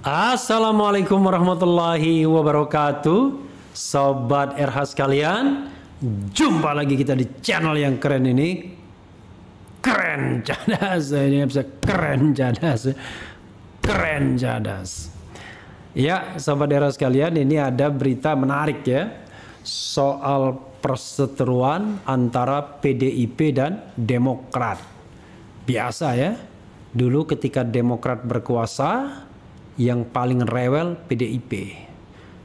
Assalamualaikum warahmatullahi wabarakatuh. Sobat RH sekalian, jumpa lagi kita di channel yang keren ini. Keren cadas, ini bisa keren cadas. Keren cadas. Ya, sobat RH sekalian, ini ada berita menarik ya, soal perseteruan antara PDIP dan Demokrat. Biasa ya, dulu ketika Demokrat berkuasa, yang paling rewel PDIP.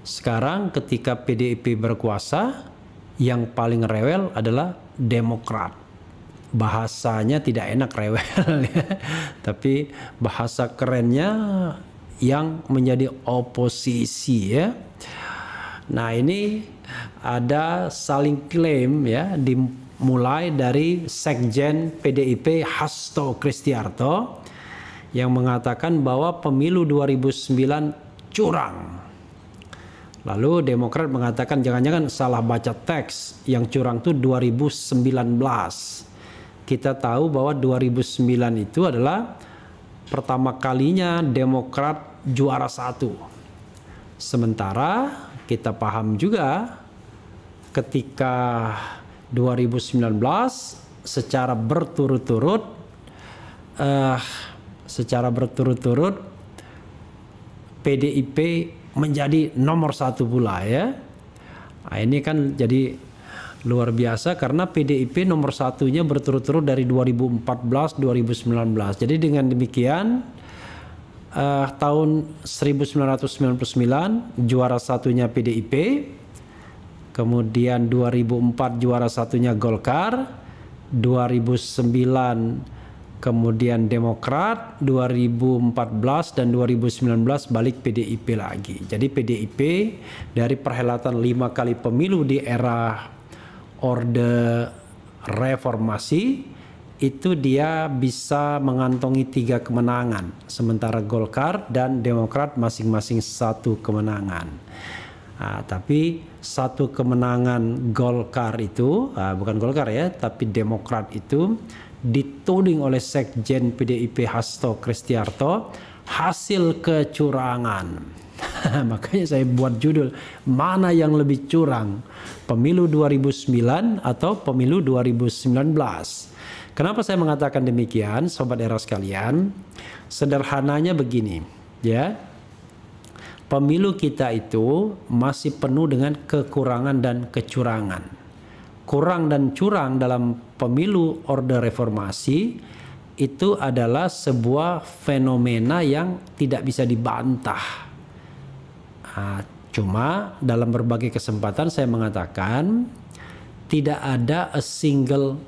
Sekarang ketika PDIP berkuasa, yang paling rewel adalah Demokrat. Bahasanya tidak enak rewel ya. Tapi bahasa kerennya yang menjadi oposisi ya. Nah, ini ada saling klaim ya, dimulai dari Sekjen PDIP Hasto Kristiarto yang mengatakan bahwa pemilu 2009 curang. Lalu Demokrat mengatakan jangan-jangan salah baca teks, yang curang itu 2019. Kita tahu bahwa 2009 itu adalah pertama kalinya Demokrat juara 1. Sementara kita paham juga ketika 2019 secara berturut-turut PDIP menjadi nomor 1 pula ya. Nah, ini kan jadi luar biasa karena PDIP nomor 1-nya berturut-turut dari 2014-2019. Jadi dengan demikian tahun 1999 juara satunya PDIP, kemudian 2004 juara satunya Golkar, 2009 kemudian Demokrat, 2014 dan 2019 balik PDIP lagi. Jadi PDIP dari perhelatan 5 kali pemilu di era Orde Reformasi itu dia bisa mengantongi 3 kemenangan. Sementara Golkar dan Demokrat masing-masing 1 kemenangan. Nah, tapi 1 kemenangan Golkar itu, bukan Golkar ya, tapi Demokrat itu dituding oleh Sekjen PDIP Hasto Kristiarto hasil kecurangan. Makanya saya buat judul, mana yang lebih curang, pemilu 2009 atau pemilu 2019. Kenapa saya mengatakan demikian, sobat era sekalian? Sederhananya begini ya, pemilu kita itu masih penuh dengan kekurangan dan kecurangan. Kurang dan curang dalam pemilu Orde Reformasi itu adalah sebuah fenomena yang tidak bisa dibantah. Cuma dalam berbagai kesempatan saya mengatakan tidak ada a single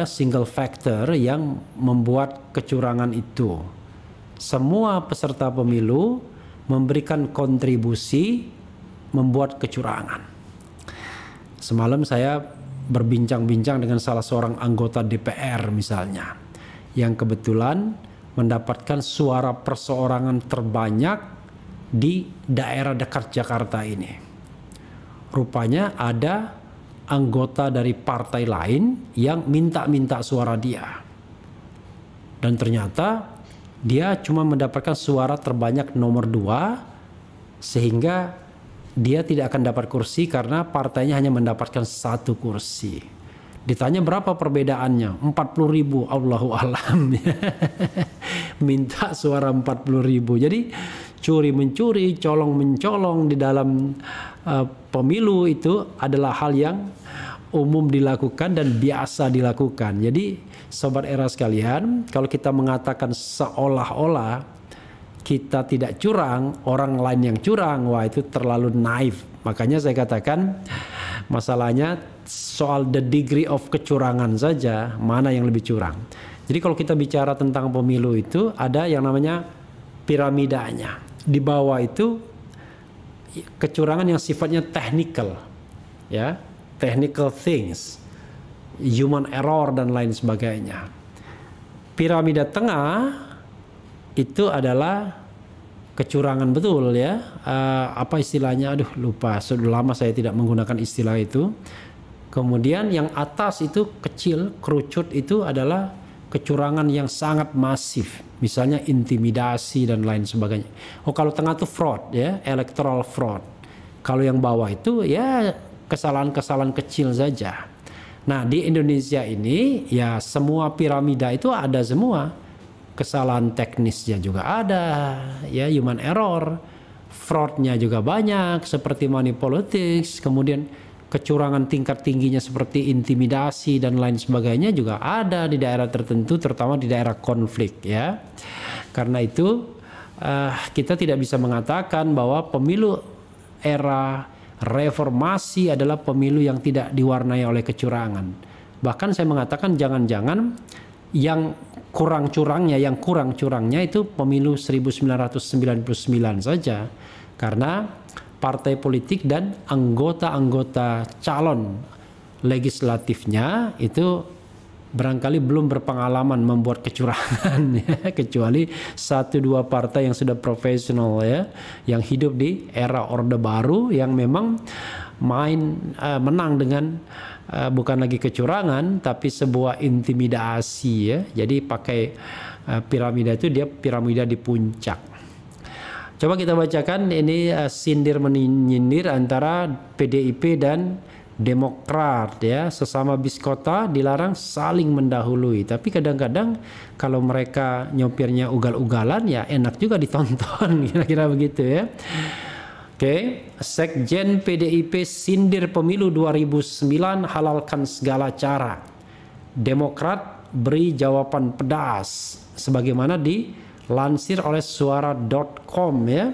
single factor yang membuat kecurangan itu. Semua peserta pemilu memberikan kontribusi membuat kecurangan. Semalam saya berbincang-bincang dengan salah seorang anggota DPR misalnya, yang kebetulan mendapatkan suara perseorangan terbanyak di daerah dekat Jakarta ini. Rupanya ada anggota dari partai lain yang minta-minta suara dia. Dan ternyata dia cuma mendapatkan suara terbanyak nomor 2, sehingga dia tidak akan dapat kursi karena partainya hanya mendapatkan 1 kursi. Ditanya berapa perbedaannya? 40.000, Allahu alam. Minta suara 40.000. Jadi curi-mencuri, colong-mencolong di dalam pemilu itu adalah hal yang umum dilakukan dan biasa dilakukan. Jadi sobat era sekalian, kalau kita mengatakan seolah-olah kita tidak curang, orang lain yang curang, wah itu terlalu naif. Makanya saya katakan masalahnya soal the degree of kecurangan saja, mana yang lebih curang. Jadi kalau kita bicara tentang pemilu itu ada yang namanya piramidanya. Di bawah itu kecurangan yang sifatnya technical, ya, technical things, human error dan lain sebagainya. Piramida tengah itu adalah kecurangan betul ya. Apa istilahnya? Aduh lupa, sudah lama saya tidak menggunakan istilah itu. Kemudian yang atas itu kecil, kerucut, itu adalah kecurangan yang sangat masif. Misalnya intimidasi dan lain sebagainya. Oh, kalau tengah itu fraud ya, electoral fraud. Kalau yang bawah itu ya kesalahan-kesalahan kecil saja. Nah, di Indonesia ini ya semua piramida itu ada semua. Kesalahan teknisnya juga ada, ya human error. Fraudnya juga banyak seperti money politics, kemudian kecurangan tingkat tingginya seperti intimidasi dan lain sebagainya juga ada di daerah tertentu, terutama di daerah konflik ya. Karena itu kita tidak bisa mengatakan bahwa pemilu era reformasi adalah pemilu yang tidak diwarnai oleh kecurangan. Bahkan saya mengatakan jangan-jangan yang kurang curangnya itu pemilu 1999 saja. Karena partai politik dan anggota-anggota calon legislatifnya itu barangkali belum berpengalaman membuat kecurangan ya, kecuali 1-2 partai yang sudah profesional ya, yang hidup di era Orde Baru yang memang menang dengan bukan lagi kecurangan tapi sebuah intimidasi ya. Jadi pakai piramida itu dia piramida di puncak. Coba kita bacakan ini sindir menyindir antara PDIP dan Demokrat ya, sesama biskota dilarang saling mendahului. Tapi kadang-kadang kalau mereka nyopirnya ugal-ugalan ya enak juga ditonton kira-kira begitu ya. Oke, Sekjen PDIP sindir pemilu 2009 halalkan segala cara. Demokrat beri jawaban pedas sebagaimana dilansir oleh suara.com ya.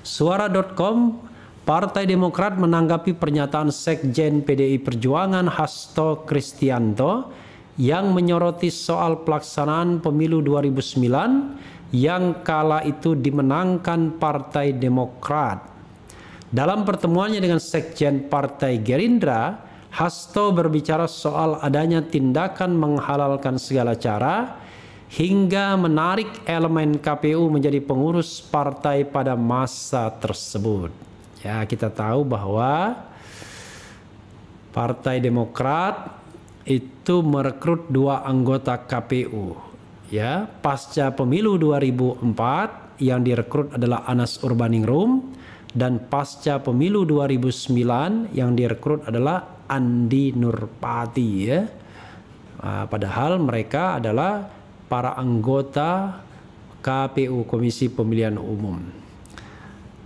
Suara.com, Partai Demokrat menanggapi pernyataan Sekjen PDI Perjuangan Hasto Kristianto yang menyoroti soal pelaksanaan pemilu 2009 yang kala itu dimenangkan Partai Demokrat. Dalam pertemuannya dengan Sekjen Partai Gerindra, Hasto berbicara soal adanya tindakan menghalalkan segala cara hingga menarik elemen KPU menjadi pengurus partai pada masa tersebut. Ya, kita tahu bahwa Partai Demokrat itu merekrut 2 anggota KPU. Ya, pasca pemilu 2004 yang direkrut adalah Anas Urbaningrum dan pasca pemilu 2009 yang direkrut adalah Andi Nurpati ya. Padahal mereka adalah para anggota KPU Komisi Pemilihan Umum.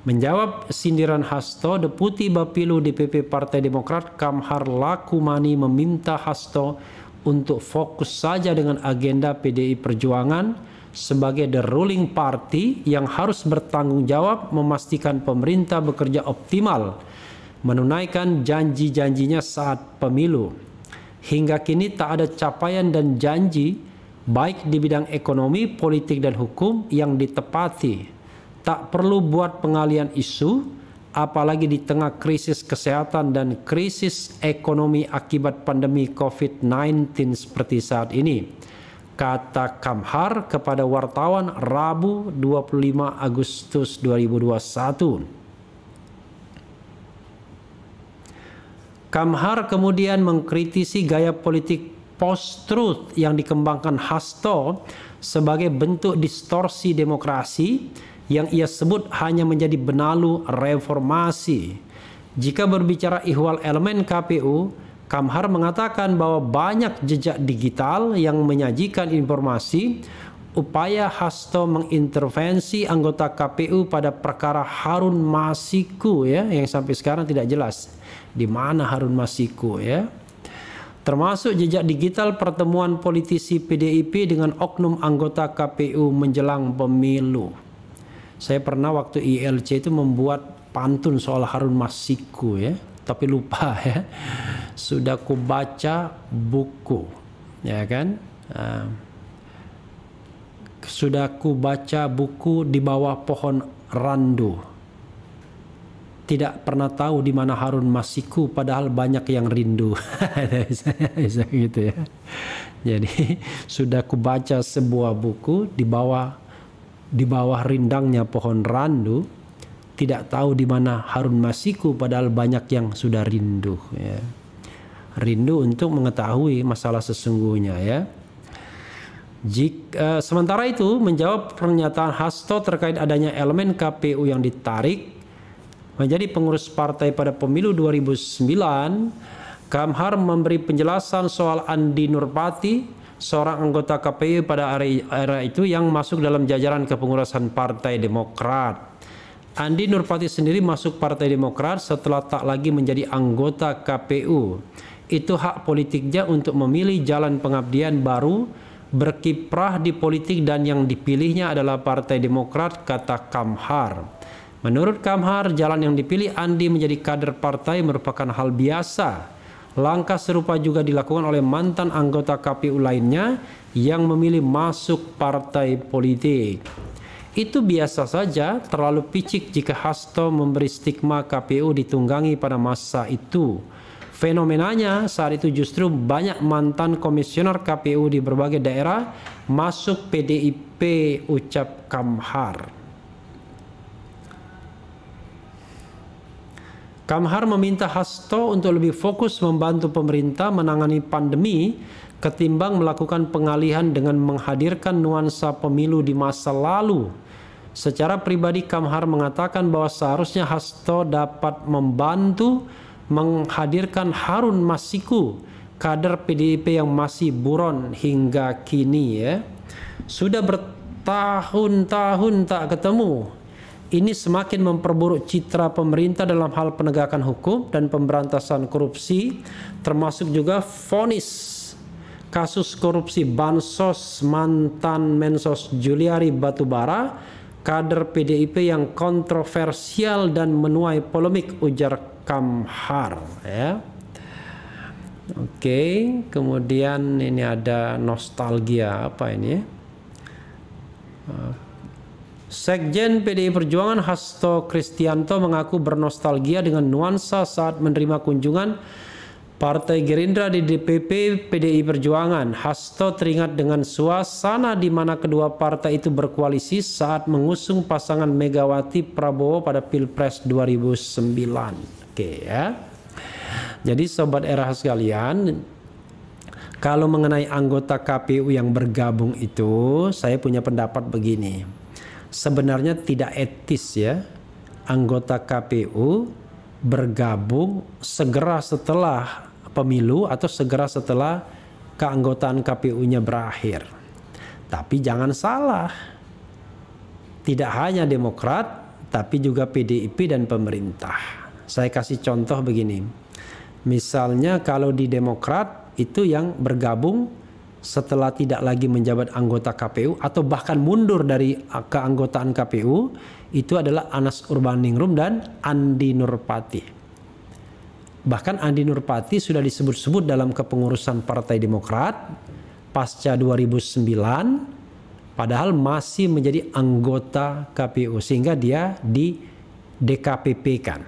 Menjawab sindiran Hasto, Deputi Bapilu DPP Partai Demokrat Kamhar Lakumani meminta Hasto untuk fokus saja dengan agenda PDI Perjuangan sebagai the ruling party yang harus bertanggung jawab memastikan pemerintah bekerja optimal menunaikan janji-janjinya saat pemilu. Hingga kini tak ada capaian dan janji baik di bidang ekonomi, politik dan hukum yang ditepati. Tak perlu buat pengalian isu, apalagi di tengah krisis kesehatan dan krisis ekonomi akibat pandemi COVID-19 seperti saat ini, kata Kamhar kepada wartawan Rabu 25 Agustus 2021. Kamhar kemudian mengkritisi gaya politik post-truth yang dikembangkan Hasto sebagai bentuk distorsi demokrasi yang ia sebut hanya menjadi benalu reformasi. Jika berbicara ihwal elemen KPU, Kamhar mengatakan bahwa banyak jejak digital yang menyajikan informasi upaya Hasto mengintervensi anggota KPU pada perkara Harun Masiku ya, yang sampai sekarang tidak jelas di mana Harun Masiku ya. Termasuk jejak digital pertemuan politisi PDIP dengan oknum anggota KPU menjelang pemilu. Saya pernah waktu ILC itu membuat pantun soal Harun Masiku ya, tapi lupa ya. Sudah ku baca buku, ya kan? Sudah ku baca buku di bawah pohon randu. Tidak pernah tahu di mana Harun Masiku, padahal banyak yang rindu. Bisa gitu ya. Jadi sudah ku baca sebuah buku di bawah rindangnya pohon randu, tidak tahu di mana Harun Masiku, padahal banyak yang sudah rindu ya. Rindu untuk mengetahui masalah sesungguhnya ya. Sementara itu, menjawab pernyataan Hasto terkait adanya elemen KPU yang ditarik menjadi pengurus partai pada pemilu 2009, Kamhar memberi penjelasan soal Andi Nurpati, seorang anggota KPU pada era itu yang masuk dalam jajaran kepengurusan Partai Demokrat. Andi Nurpati sendiri masuk Partai Demokrat setelah tak lagi menjadi anggota KPU. Itu hak politiknya untuk memilih jalan pengabdian baru, berkiprah di politik, dan yang dipilihnya adalah Partai Demokrat, kata Kamhar. Menurut Kamhar, jalan yang dipilih Andi menjadi kader partai merupakan hal biasa. Langkah serupa juga dilakukan oleh mantan anggota KPU lainnya yang memilih masuk partai politik. Itu biasa saja, terlalu picik jika Hasto memberi stigma KPU ditunggangi pada masa itu. Fenomenanya saat itu justru banyak mantan komisioner KPU di berbagai daerah masuk PDIP, ucap Kamhar. Kamhar meminta Hasto untuk lebih fokus membantu pemerintah menangani pandemi ketimbang melakukan pengalihan dengan menghadirkan nuansa pemilu di masa lalu. Secara pribadi, Kamhar mengatakan bahwa seharusnya Hasto dapat membantu menghadirkan Harun Masiku, kader PDIP yang masih buron hingga kini ya. Sudah bertahun-tahun tak ketemu. Ini semakin memperburuk citra pemerintah dalam hal penegakan hukum dan pemberantasan korupsi, termasuk juga vonis kasus korupsi Bansos mantan Mensos Juliari Batubara, kader PDIP yang kontroversial dan menuai polemik, ujar Kamhar ya. Oke, kemudian ini ada nostalgia apa ini ya? Sekjen PDI Perjuangan Hasto Kristianto mengaku bernostalgia dengan nuansa saat menerima kunjungan Partai Gerindra di DPP PDI Perjuangan. Hasto teringat dengan suasana di mana kedua partai itu berkoalisi saat mengusung pasangan Megawati Prabowo pada Pilpres 2009. Oke ya. Jadi sobat era sekalian, kalau mengenai anggota KPU yang bergabung itu, saya punya pendapat begini. Sebenarnya tidak etis ya anggota KPU bergabung segera setelah pemilu atau segera setelah keanggotaan KPU-nya berakhir. Tapi jangan salah, tidak hanya Demokrat tapi juga PDIP dan pemerintah. Saya kasih contoh begini. Misalnya kalau di Demokrat itu yang bergabung setelah tidak lagi menjabat anggota KPU atau bahkan mundur dari keanggotaan KPU, itu adalah Anas Urbaningrum dan Andi Nurpati. Bahkan Andi Nurpati sudah disebut-sebut dalam kepengurusan Partai Demokrat pasca 2009, padahal masih menjadi anggota KPU, sehingga dia di DKPP-kan,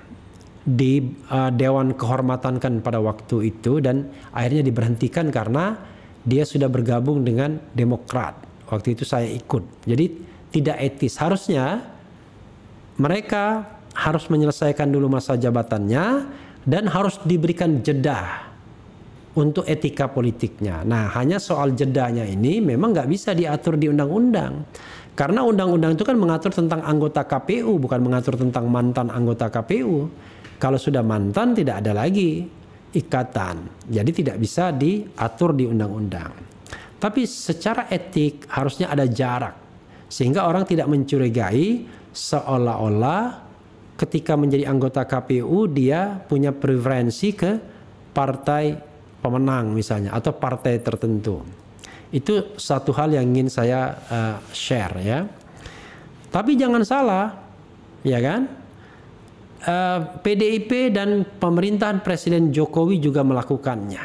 di Dewan Kehormatan kan pada waktu itu, dan akhirnya diberhentikan karena dia sudah bergabung dengan Demokrat. Waktu itu saya ikut. Jadi tidak etis. Harusnya mereka harus menyelesaikan dulu masa jabatannya dan harus diberikan jeda untuk etika politiknya. Nah, hanya soal jedanya ini memang nggak bisa diatur di undang-undang. Karena undang-undang itu kan mengatur tentang anggota KPU, bukan mengatur tentang mantan anggota KPU. Kalau sudah mantan tidak ada lagi ikatan, jadi tidak bisa diatur di undang-undang. Tapi secara etik harusnya ada jarak, sehingga orang tidak mencurigai seolah-olah ketika menjadi anggota KPU dia punya preferensi ke partai pemenang misalnya atau partai tertentu. Itu satu hal yang ingin saya share ya. Tapi jangan salah, ya kan? PDIP dan pemerintahan Presiden Jokowi juga melakukannya.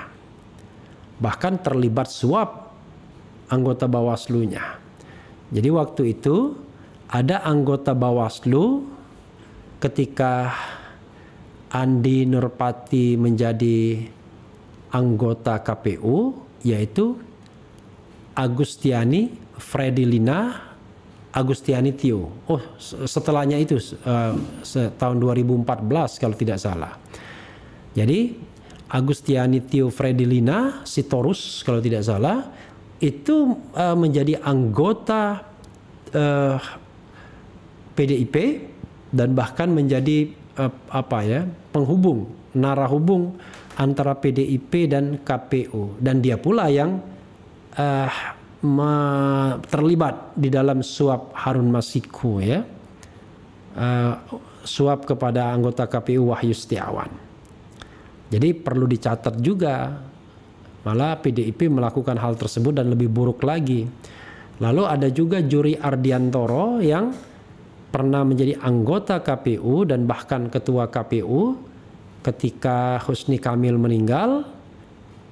Bahkan terlibat suap anggota Bawaslu-nya. Jadi waktu itu ada anggota Bawaslu ketika Andi Nurpati menjadi anggota KPU, yaitu Agustiani Fredilina Agustiani Tio. Oh, setelahnya itu tahun 2014 kalau tidak salah. Jadi Agustiani Tio Fredilina Sitorus kalau tidak salah itu menjadi anggota PDIP dan bahkan menjadi penghubung, narahubung antara PDIP dan KPU, dan dia pula yang terlibat di dalam suap Harun Masiku, ya, suap kepada anggota KPU Wahyu Setiawan. Jadi perlu dicatat juga, malah PDIP melakukan hal tersebut dan lebih buruk lagi. Lalu ada juga Juri Ardiantoro yang pernah menjadi anggota KPU dan bahkan ketua KPU ketika Husni Kamil meninggal,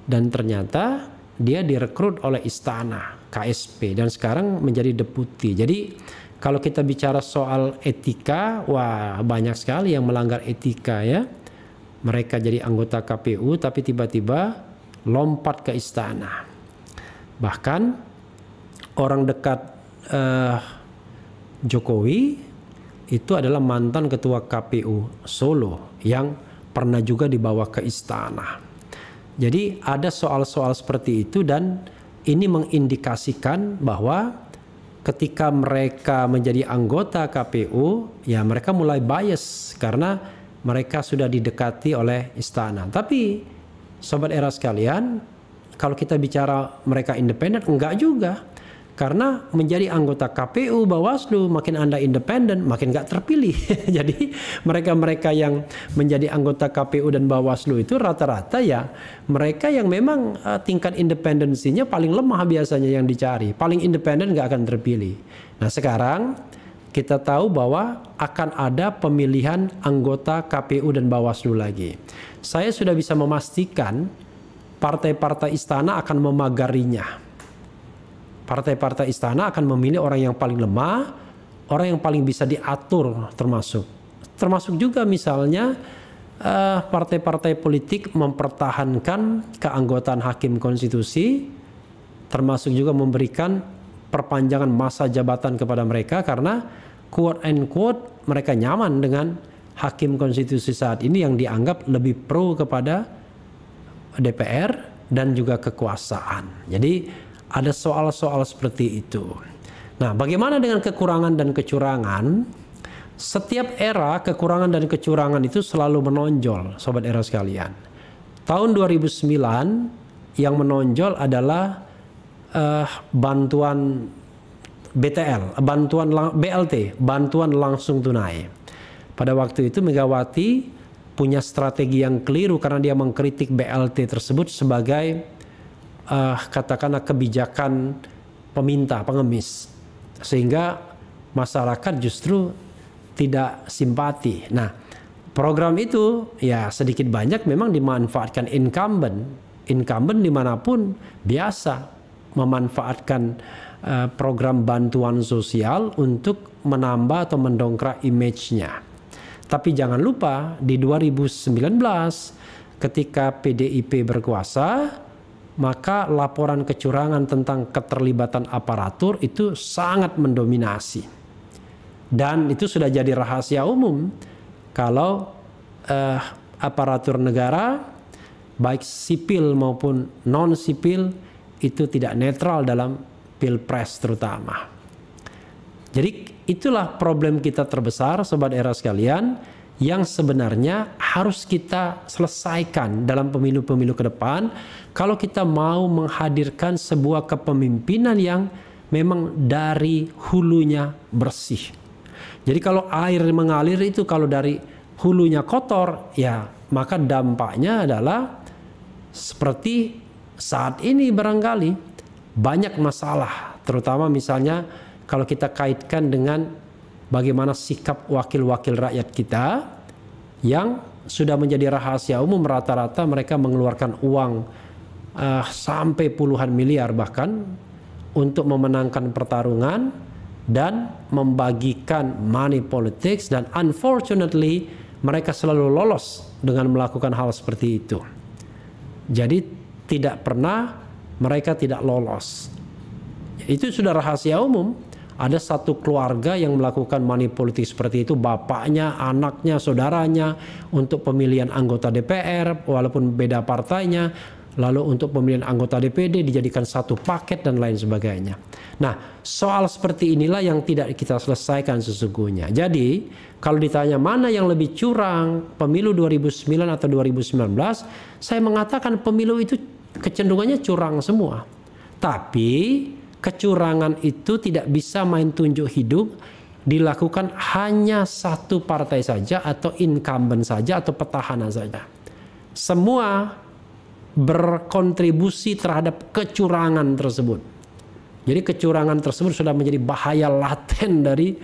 dan ternyata dia direkrut oleh Istana KSP dan sekarang menjadi deputi. Jadi kalau kita bicara soal etika, wah banyak sekali yang melanggar etika, ya. Mereka jadi anggota KPU tapi tiba-tiba lompat ke istana. Bahkan orang dekat Jokowi itu adalah mantan ketua KPU Solo yang pernah juga dibawa ke istana. Jadi ada soal-soal seperti itu, dan ini mengindikasikan bahwa ketika mereka menjadi anggota KPU, ya mereka mulai bias karena mereka sudah didekati oleh istana. Tapi Sobat Era sekalian, kalau kita bicara mereka independen, enggak juga. Karena menjadi anggota KPU, Bawaslu, makin Anda independen, makin nggak terpilih. Jadi mereka-mereka yang menjadi anggota KPU dan Bawaslu itu rata-rata ya mereka yang memang tingkat independensinya paling lemah biasanya yang dicari. Paling independen nggak akan terpilih. Nah sekarang kita tahu bahwa akan ada pemilihan anggota KPU dan Bawaslu lagi. Saya sudah bisa memastikan partai-partai istana akan memagarinya. Partai-partai istana akan memilih orang yang paling lemah, orang yang paling bisa diatur, termasuk juga misalnya partai-partai politik mempertahankan keanggotaan hakim konstitusi, termasuk juga memberikan perpanjangan masa jabatan kepada mereka karena quote and quote mereka nyaman dengan hakim konstitusi saat ini yang dianggap lebih pro kepada DPR dan juga kekuasaan. Jadi ada soal-soal seperti itu. Nah, bagaimana dengan kekurangan dan kecurangan? Setiap era kekurangan dan kecurangan itu selalu menonjol, Sobat Era sekalian. Tahun 2009 yang menonjol adalah bantuan BTL, bantuan BLT, bantuan langsung tunai. Pada waktu itu Megawati punya strategi yang keliru karena dia mengkritik BLT tersebut sebagai katakanlah kebijakan peminta, pengemis, sehingga masyarakat justru tidak simpati. Nah, program itu ya sedikit banyak memang dimanfaatkan incumbent dimanapun biasa memanfaatkan program bantuan sosial untuk menambah atau mendongkrak image-nya. Tapi jangan lupa di 2019 ketika PDIP berkuasa, maka laporan kecurangan tentang keterlibatan aparatur itu sangat mendominasi. Dan itu sudah jadi rahasia umum kalau aparatur negara, baik sipil maupun non-sipil, itu tidak netral dalam pilpres terutama. Jadi itulah problem kita terbesar, Sobat Era sekalian, yang sebenarnya harus kita selesaikan dalam pemilu-pemilu ke depan kalau kita mau menghadirkan sebuah kepemimpinan yang memang dari hulunya bersih. Jadi kalau air mengalir itu kalau dari hulunya kotor, ya maka dampaknya adalah seperti saat ini barangkali banyak masalah, terutama misalnya kalau kita kaitkan dengan bagaimana sikap wakil-wakil rakyat kita yang sudah menjadi rahasia umum, rata-rata mereka mengeluarkan uang sampai puluhan miliar bahkan untuk memenangkan pertarungan dan membagikan money politics, dan unfortunately mereka selalu lolos dengan melakukan hal seperti itu. Jadi tidak pernah mereka tidak lolos. Itu sudah rahasia umum. Ada satu keluarga yang melakukan money politik seperti itu, bapaknya, anaknya, saudaranya, untuk pemilihan anggota DPR walaupun beda partainya, lalu untuk pemilihan anggota DPD dijadikan satu paket dan lain sebagainya. Nah, soal seperti inilah yang tidak kita selesaikan sesungguhnya. Jadi, kalau ditanya mana yang lebih curang, pemilu 2009 atau 2019, saya mengatakan pemilu itu kecenderungannya curang semua. Tapi, kecurangan itu tidak bisa main tunjuk hidup, dilakukan hanya satu partai saja atau incumbent saja atau petahana saja. Semua berkontribusi terhadap kecurangan tersebut. Jadi kecurangan tersebut sudah menjadi bahaya laten dari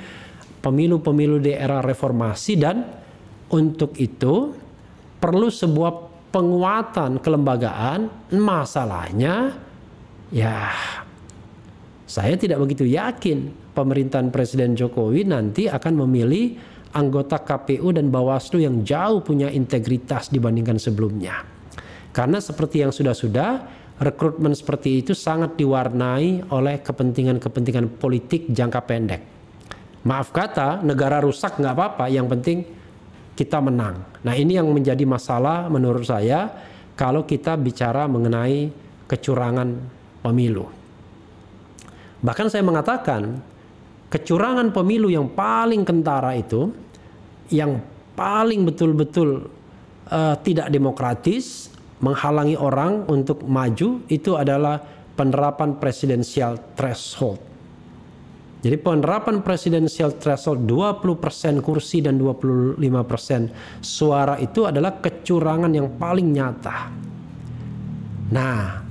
pemilu-pemilu di era reformasi, dan untuk itu perlu sebuah penguatan kelembagaan. Masalahnya ya saya tidak begitu yakin pemerintahan Presiden Jokowi nanti akan memilih anggota KPU dan Bawaslu yang jauh punya integritas dibandingkan sebelumnya. Karena seperti yang sudah-sudah, rekrutmen seperti itu sangat diwarnai oleh kepentingan-kepentingan politik jangka pendek. Maaf kata, negara rusak nggak apa-apa, yang penting kita menang. Nah, ini yang menjadi masalah menurut saya kalau kita bicara mengenai kecurangan pemilu. Bahkan saya mengatakan, kecurangan pemilu yang paling kentara itu, yang paling betul-betul tidak demokratis, menghalangi orang untuk maju, itu adalah penerapan presidensial threshold. Jadi penerapan presidensial threshold 20% kursi dan 25% suara itu adalah kecurangan yang paling nyata. Nah,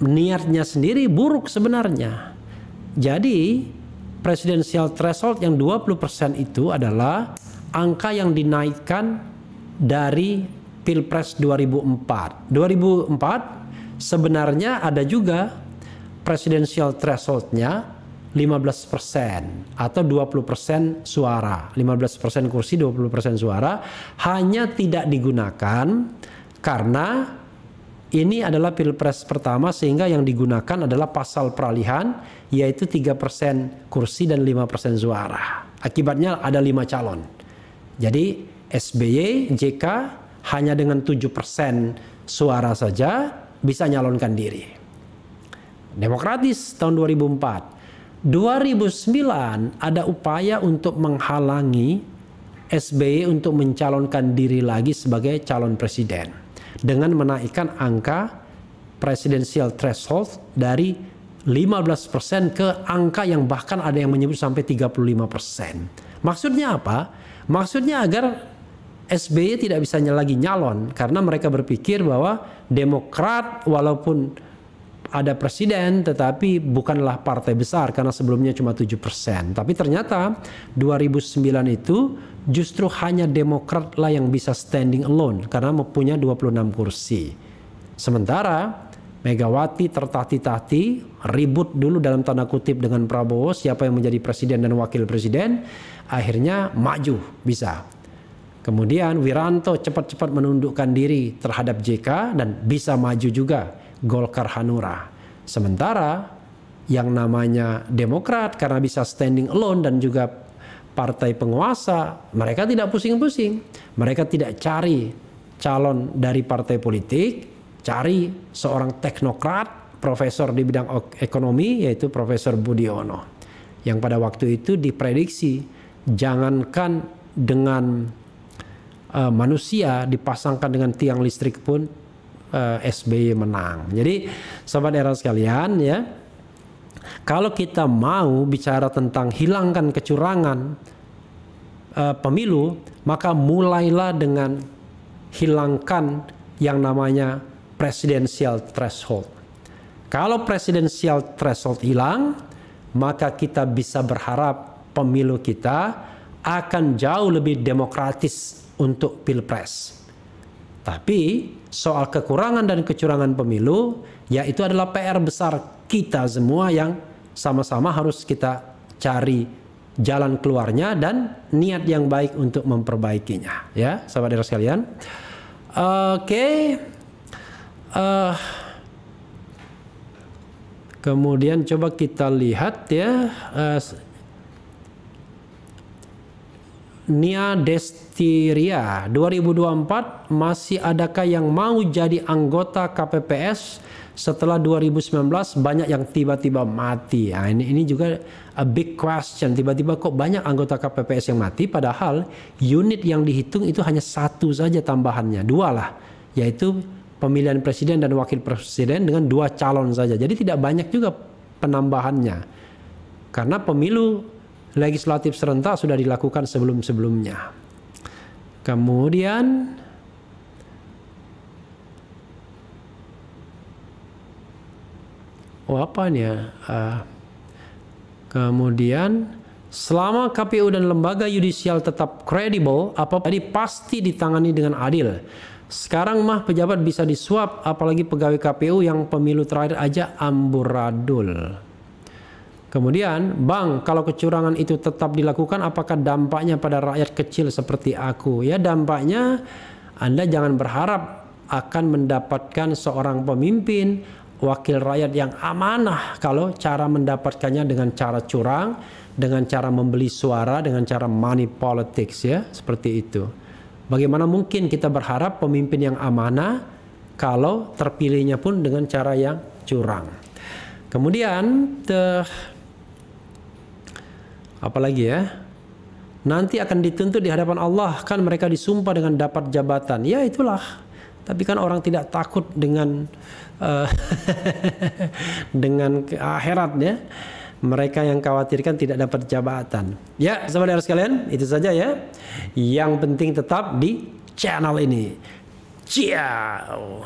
niatnya sendiri buruk sebenarnya. Jadi presidensial threshold yang 20% itu adalah angka yang dinaikkan dari Pilpres 2004. 2004 sebenarnya ada juga presidensial thresholdnya 15% atau 20% suara. 15% kursi, 20% suara. Hanya tidak digunakan karena ini adalah Pilpres pertama, sehingga yang digunakan adalah pasal peralihan, yaitu 3% kursi dan 5% suara. Akibatnya ada 5 calon. Jadi SBY, JK hanya dengan 7% suara saja bisa nyalonkan diri. Demokratis tahun 2004. 2009 ada upaya untuk menghalangi SBY untuk mencalonkan diri lagi sebagai calon presiden dengan menaikkan angka presidensial threshold dari 15% ke angka yang bahkan ada yang menyebut sampai 35%. Maksudnya apa? Maksudnya agar SBY tidak bisa lagi nyalon karena mereka berpikir bahwa Demokrat walaupun ada presiden tetapi bukanlah partai besar karena sebelumnya cuma 7%. Tapi ternyata 2009 itu justru hanya Demokrat lah yang bisa standing alone karena mempunyai 26 kursi. Sementara Megawati tertati-tati ribut dulu dalam tanda kutip dengan Prabowo siapa yang menjadi presiden dan wakil presiden, akhirnya maju bisa. Kemudian Wiranto cepat-cepat menundukkan diri terhadap JK dan bisa maju juga Golkar Hanura. Sementara yang namanya Demokrat karena bisa standing alone dan juga partai penguasa, mereka tidak pusing-pusing. Mereka tidak cari calon dari partai politik, cari seorang teknokrat, profesor di bidang ekonomi yaitu Profesor Budiono. Yang pada waktu itu diprediksi jangankan dengan manusia dipasangkan dengan tiang listrik pun SBY menang. Jadi sobat era sekalian ya, kalau kita mau bicara tentang hilangkan kecurangan pemilu, maka mulailah dengan hilangkan yang namanya presidensial threshold. Kalau presidensial threshold hilang, maka kita bisa berharap pemilu kita akan jauh lebih demokratis untuk Pilpres. Tapi soal kekurangan dan kecurangan pemilu, ya itu adalah PR besar kita semua yang sama-sama harus kita cari jalan keluarnya dan niat yang baik untuk memperbaikinya. Ya, sahabat sekalian. Oke. Kemudian coba kita lihat ya. Nia Destiria, 2024 masih adakah yang mau jadi anggota KPPS setelah 2019? Banyak yang tiba-tiba mati. Nah, ini juga a big question. Tiba-tiba kok banyak anggota KPPS yang mati, padahal unit yang dihitung itu hanya satu saja tambahannya, dua lah, yaitu pemilihan presiden dan wakil presiden dengan 2 calon saja. Jadi tidak banyak juga penambahannya, karena pemilu legislatif serentak sudah dilakukan sebelum-sebelumnya. Kemudian apa nih ya? Kemudian selama KPU dan lembaga yudisial tetap kredibel, apa jadi pasti ditangani dengan adil. Sekarang mah pejabat bisa disuap, apalagi pegawai KPU yang pemilu terakhir aja amburadul. Kemudian, Bang, kalau kecurangan itu tetap dilakukan, apakah dampaknya pada rakyat kecil seperti aku? Ya, dampaknya Anda jangan berharap akan mendapatkan seorang pemimpin, wakil rakyat yang amanah kalau cara mendapatkannya dengan cara curang, dengan cara membeli suara, dengan cara money politics, ya, seperti itu. Bagaimana mungkin kita berharap pemimpin yang amanah kalau terpilihnya pun dengan cara yang curang? Kemudian apalagi ya, nanti akan dituntut di hadapan Allah, kan mereka disumpah dengan dapat jabatan. Ya itulah, tapi kan orang tidak takut dengan dengan akhirat ya. Mereka yang khawatirkan tidak dapat jabatan. Ya, saudara sekalian, itu saja ya. Yang penting tetap di channel ini. Ciao.